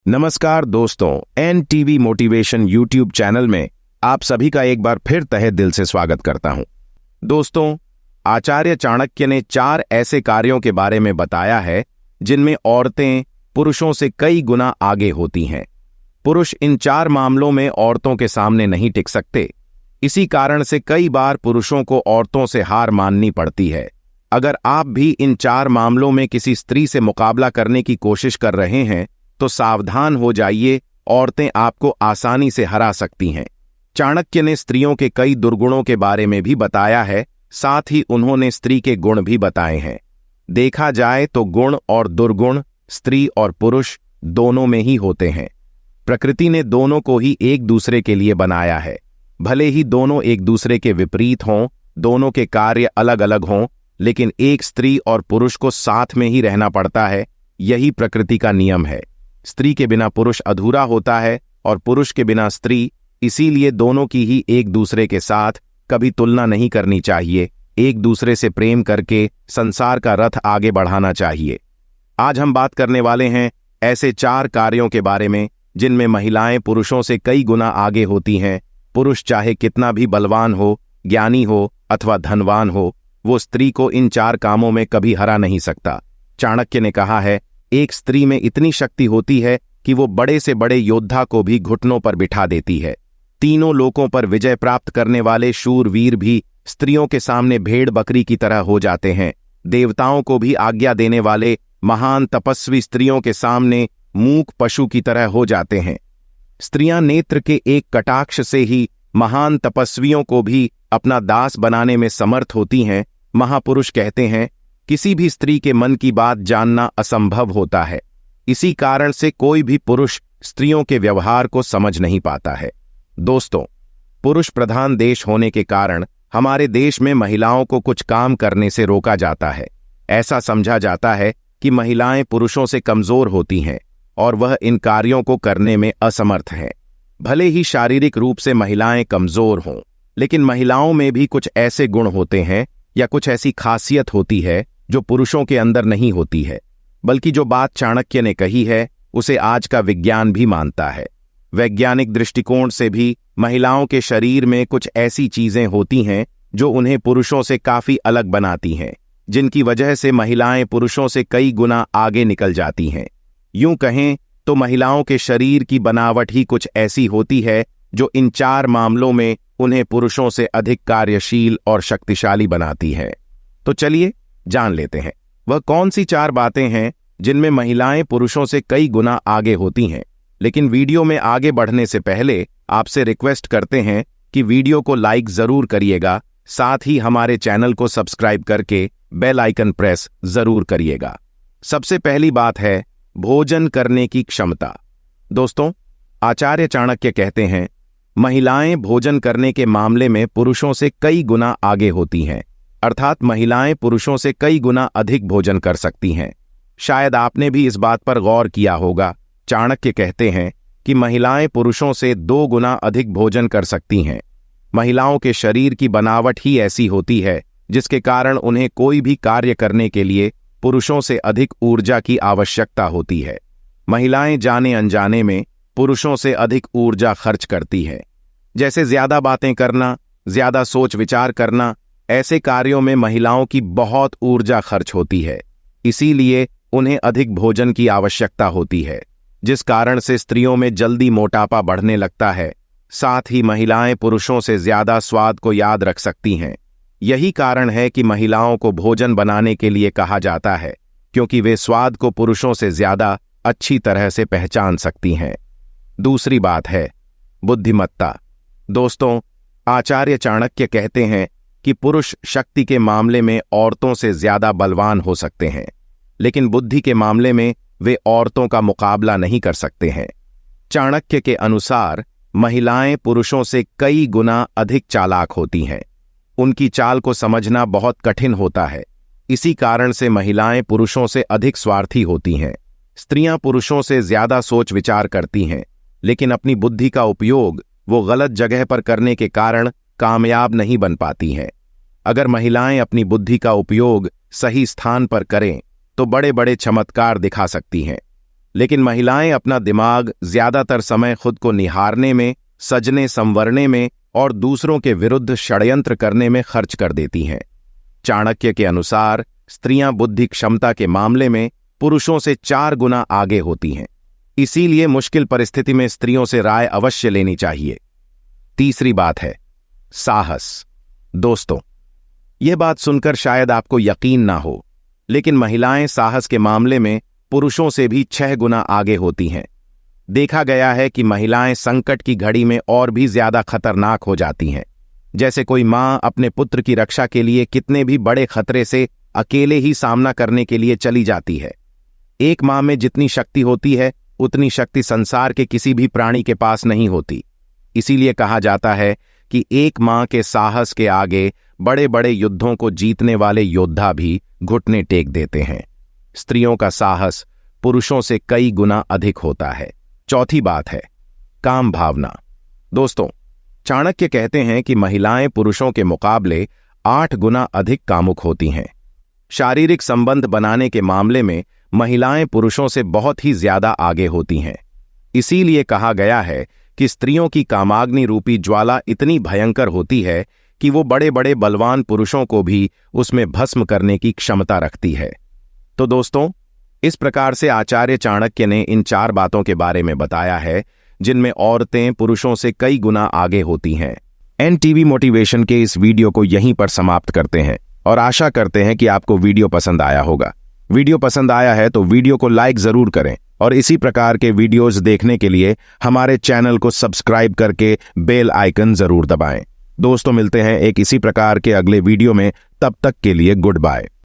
नमस्कार दोस्तों, NTV motivation YouTube channel में आप सभी का एक बार फिर तहे दिल से स्वागत करता हूं। दोस्तों, आचार्य चाणक्य ने 4 ऐसे कार्यों के बारे में बताया है जिनमें औरतें पुरुषों से कई गुना आगे होती हैं। पुरुष इन 4 मामलों में औरतों के सामने नहीं टिक सकते। इसी कारण से कई बार पुरुषों को औरतों से हार माननी पड़ती है। अगर आप भी इन 4 मामलों में किसी स्त्री से मुकाबला करने की कोशिश कर रहे हैं तो सावधान हो जाइए, औरतें आपको आसानी से हरा सकती हैं। चाणक्य ने स्त्रियों के कई दुर्गुणों के बारे में भी बताया है, साथ ही उन्होंने स्त्री के गुण भी बताए हैं। देखा जाए तो गुण और दुर्गुण स्त्री और पुरुष दोनों में ही होते हैं। प्रकृति ने दोनों को ही एक दूसरे के लिए बनाया है। भले ही दोनों एक दूसरे के विपरीत हों, दोनों के कार्य अलग अलग हों, लेकिन एक स्त्री और पुरुष को साथ में ही रहना पड़ता है। यही प्रकृति का नियम है। स्त्री के बिना पुरुष अधूरा होता है और पुरुष के बिना स्त्री, इसीलिए दोनों की ही एक दूसरे के साथ कभी तुलना नहीं करनी चाहिए। एक दूसरे से प्रेम करके संसार का रथ आगे बढ़ाना चाहिए। आज हम बात करने वाले हैं ऐसे 4 कार्यों के बारे में जिनमें महिलाएं पुरुषों से कई गुना आगे होती हैं। पुरुष चाहे कितना भी बलवान हो, ज्ञानी हो अथवा धनवान हो, वो स्त्री को इन 4 कामों में कभी हरा नहीं सकता। चाणक्य ने कहा है, एक स्त्री में इतनी शक्ति होती है कि वो बड़े से बड़े योद्धा को भी घुटनों पर बिठा देती है। तीनों लोकों पर विजय प्राप्त करने वाले शूरवीर भी स्त्रियों के सामने भेड़ बकरी की तरह हो जाते हैं। देवताओं को भी आज्ञा देने वाले महान तपस्वी स्त्रियों के सामने मूक पशु की तरह हो जाते हैं। स्त्रियां नेत्र के एक कटाक्ष से ही महान तपस्वियों को भी अपना दास बनाने में समर्थ होती हैं। महापुरुष कहते हैं, किसी भी स्त्री के मन की बात जानना असंभव होता है। इसी कारण से कोई भी पुरुष स्त्रियों के व्यवहार को समझ नहीं पाता है। दोस्तों, पुरुष प्रधान देश होने के कारण हमारे देश में महिलाओं को कुछ काम करने से रोका जाता है। ऐसा समझा जाता है कि महिलाएं पुरुषों से कमजोर होती हैं और वह इन कार्यों को करने में असमर्थ हैं। भले ही शारीरिक रूप से महिलाएं कमजोर हों, लेकिन महिलाओं में भी कुछ ऐसे गुण होते हैं या कुछ ऐसी खासियत होती है जो पुरुषों के अंदर नहीं होती है। बल्कि जो बात चाणक्य ने कही है उसे आज का विज्ञान भी मानता है। वैज्ञानिक दृष्टिकोण से भी महिलाओं के शरीर में कुछ ऐसी चीजें होती हैं जो उन्हें पुरुषों से काफी अलग बनाती हैं, जिनकी वजह से महिलाएं पुरुषों से कई गुना आगे निकल जाती हैं। यूं कहें तो महिलाओं के शरीर की बनावट ही कुछ ऐसी होती है जो इन 4 मामलों में उन्हें पुरुषों से अधिक कार्यशील और शक्तिशाली बनाती है। तो चलिए जान लेते हैं वह कौन सी 4 बातें हैं जिनमें महिलाएं पुरुषों से कई गुना आगे होती हैं। लेकिन वीडियो में आगे बढ़ने से पहले आपसे रिक्वेस्ट करते हैं कि वीडियो को लाइक जरूर करिएगा, साथ ही हमारे चैनल को सब्सक्राइब करके बेल आइकन प्रेस जरूर करिएगा। सबसे पहली बात है भोजन करने की क्षमता। दोस्तों, आचार्य चाणक्य कहते हैं, महिलाएं भोजन करने के मामले में पुरुषों से कई गुना आगे होती हैं। अर्थात महिलाएं पुरुषों से कई गुना अधिक भोजन कर सकती हैं। शायद आपने भी इस बात पर गौर किया होगा। चाणक्य कहते हैं कि महिलाएं पुरुषों से 2 गुना अधिक भोजन कर सकती हैं। महिलाओं के शरीर की बनावट ही ऐसी होती है जिसके कारण उन्हें कोई भी कार्य करने के लिए पुरुषों से अधिक ऊर्जा की आवश्यकता होती है। महिलाएं जाने अनजाने में पुरुषों से अधिक ऊर्जा खर्च करती है। जैसे ज्यादा बातें करना, ज्यादा सोच विचार करना, ऐसे कार्यों में महिलाओं की बहुत ऊर्जा खर्च होती है। इसीलिए उन्हें अधिक भोजन की आवश्यकता होती है, जिस कारण से स्त्रियों में जल्दी मोटापा बढ़ने लगता है। साथ ही महिलाएं पुरुषों से ज्यादा स्वाद को याद रख सकती हैं। यही कारण है कि महिलाओं को भोजन बनाने के लिए कहा जाता है, क्योंकि वे स्वाद को पुरुषों से ज्यादा अच्छी तरह से पहचान सकती हैं। दूसरी बात है बुद्धिमत्ता। दोस्तों, आचार्य चाणक्य कहते हैं कि पुरुष शक्ति के मामले में औरतों से ज्यादा बलवान हो सकते हैं, लेकिन बुद्धि के मामले में वे औरतों का मुकाबला नहीं कर सकते हैं। चाणक्य के अनुसार महिलाएं पुरुषों से कई गुना अधिक चालाक होती हैं। उनकी चाल को समझना बहुत कठिन होता है। इसी कारण से महिलाएं पुरुषों से अधिक स्वार्थी होती हैं। स्त्रियां पुरुषों से ज्यादा सोच विचार करती हैं, लेकिन अपनी बुद्धि का उपयोग वो गलत जगह पर करने के कारण कामयाब नहीं बन पाती हैं। अगर महिलाएं अपनी बुद्धि का उपयोग सही स्थान पर करें तो बड़े बड़े चमत्कार दिखा सकती हैं। लेकिन महिलाएं अपना दिमाग ज्यादातर समय खुद को निहारने में, सजने संवरने में और दूसरों के विरुद्ध षड्यंत्र करने में खर्च कर देती हैं। चाणक्य के अनुसार स्त्रियां बुद्धि क्षमता के मामले में पुरुषों से 4 गुना आगे होती हैं। इसीलिए मुश्किल परिस्थिति में स्त्रियों से राय अवश्य लेनी चाहिए। तीसरी बात है साहस। दोस्तों, यह बात सुनकर शायद आपको यकीन ना हो, लेकिन महिलाएं साहस के मामले में पुरुषों से भी 6 गुना आगे होती हैं। देखा गया है कि महिलाएं संकट की घड़ी में और भी ज्यादा खतरनाक हो जाती हैं। जैसे कोई मां अपने पुत्र की रक्षा के लिए कितने भी बड़े खतरे से अकेले ही सामना करने के लिए चली जाती है। एक मां में जितनी शक्ति होती है, उतनी शक्ति संसार के किसी भी प्राणी के पास नहीं होती। इसीलिए कहा जाता है कि एक मां के साहस के आगे बड़े बड़े युद्धों को जीतने वाले योद्धा भी घुटने टेक देते हैं। स्त्रियों का साहस पुरुषों से कई गुना अधिक होता है। चौथी बात है काम भावना। दोस्तों, चाणक्य कहते हैं कि महिलाएं पुरुषों के मुकाबले 8 गुना अधिक कामुक होती हैं। शारीरिक संबंध बनाने के मामले में महिलाएं पुरुषों से बहुत ही ज्यादा आगे होती हैं। इसीलिए कहा गया है कि स्त्रियों की कामाग्नि रूपी ज्वाला इतनी भयंकर होती है कि वो बड़े बड़े बलवान पुरुषों को भी उसमें भस्म करने की क्षमता रखती है। तो दोस्तों, इस प्रकार से आचार्य चाणक्य ने इन 4 बातों के बारे में बताया है जिनमें औरतें पुरुषों से कई गुना आगे होती हैं। एनटीवी मोटिवेशन के इस वीडियो को यहीं पर समाप्त करते हैं और आशा करते हैं कि आपको वीडियो पसंद आया होगा। वीडियो पसंद आया है तो वीडियो को लाइक जरूर करें और इसी प्रकार के वीडियोस देखने के लिए हमारे चैनल को सब्सक्राइब करके बेल आइकन जरूर दबाएं। दोस्तों, मिलते हैं एक इसी प्रकार के अगले वीडियो में। तब तक के लिए गुड बाय।